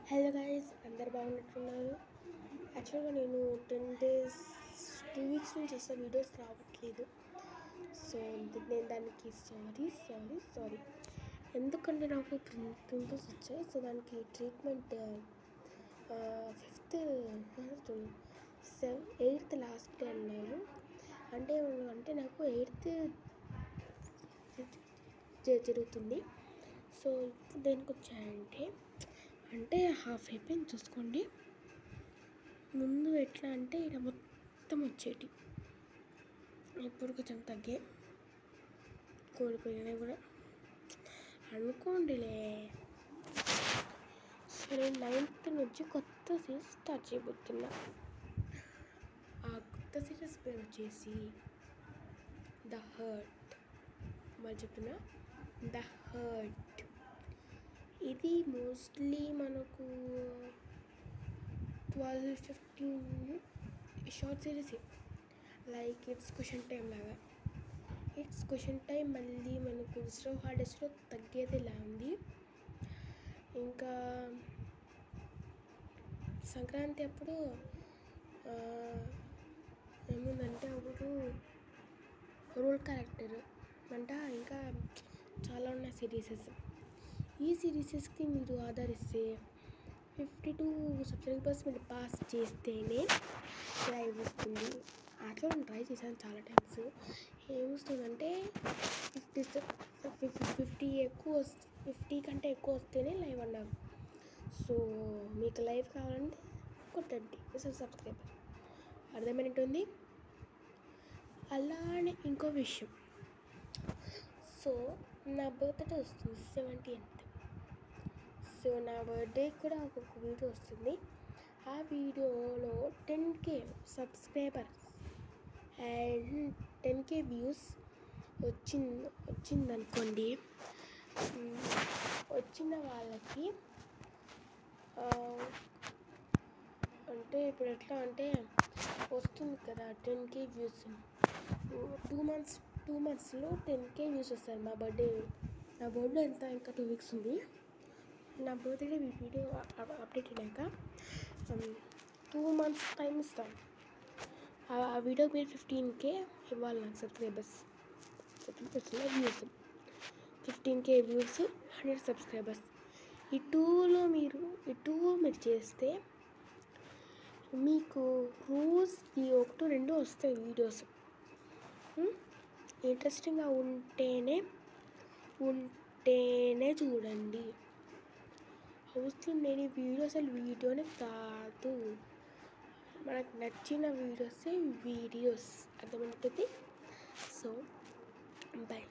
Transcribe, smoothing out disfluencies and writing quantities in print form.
Hello guys, అందరు బాగున్నట్టున్నారు. యాక్చువల్గా నేను 10 డేస్ 2 వీక్స్ నుంచి అసలు వీడియోస్ రావట్లేదు. సో నేను దానికి సారీ ఎందుకంటే నాకు పింపుల్స్ వచ్చాయి. సో దానికి ట్రీట్మెంట్ 8th లాస్ట్ డే అన్నారు. అంటే నాకు 8th జరుగుతుంది. సో ఇప్పుడు దేనికి వచ్చాయంటే హాఫ్ అయిపోయింది చూసుకోండి. ముందు ఎట్లా అంటే ఇక్కడ మొత్తం వచ్చేటి, ఇప్పుడు కొంచెం తగ్గే కోల్పోయినాయి కూడా అనుకోండిలే. సో నేను 9th నుంచి కొత్త సిరీస్ స్టార్ట్ చేయబోతున్నా. ఆ కొత్త సిరీస్ పేరు వచ్చేసి ద హర్ట్. మరి చెప్తున్నా, ద హర్ట్. ఇది మోస్ట్లీ మనకు 12-15 short series, like it's question time లాగా. ఇట్స్ క్వశ్చన్ టైం మళ్ళీ మనకు హార్డెస్ట్లో తగ్గేదిలా ఉంది. ఇంకా సంక్రాంతి అప్పుడు ఏముందంటే అప్పుడు రోల్ క్యారెక్టర్ ఇంకా చాలా ఉన్నాయి సిరీసెస్. ఈ సిరీసెస్కి మీరు ఆధారిస్తే 52 సబ్స్క్రైబర్స్ మీరు పాస్ చేస్తేనే లైవ్ వస్తుంది. అట్లా నేను ట్రై చేశాను చాలా టైమ్స్. ఏమొస్తుందంటే 50 కంటే ఎక్కువ వస్తేనే లైవ్ అన్నారు. సో మీకు లైవ్ కావాలంటే కొట్టండి సబ్స్క్రైబర్, అర్థమైనట్టుంది. అలానే ఇంకో విషయం, సో నా బర్త్డే వస్తుంది 17th. సో నా బర్త్డే కూడా ఒక్కొక్క వీడియో వస్తుంది. ఆ వీడియోలో 10K subscribers and 10K views వచ్చిందనుకోండి. వచ్చిన వాళ్ళకి అంటే ఇప్పుడు ఎట్లా అంటే వస్తుంది కదా 10K వ్యూస్. 2 monthsలో 10K వ్యూస్ వస్తారు. నా బర్త్డే ఎంత ఇంకా 2 weeks ఉంది. నా బర్త్డే వీడియో అప్డేట్ అయినాక 2 months టైం ఇస్తాను. ఆ వీడియోకి మీరు 15K ఇవ్వాలి నాకు subscribers. Views 15K views, 100 subscribers. ఈ టూలో మీరు చేస్తే మీకు రోజుకి 1-2 వస్తాయి వీడియోస్. ఇంట్రెస్టింగ్గా ఉంటేనే చూడండి. అవసరం లేని వీడియోనే కాదు, మనకు నచ్చిన వీడియోస్ అర్థమవుతుంది. So by.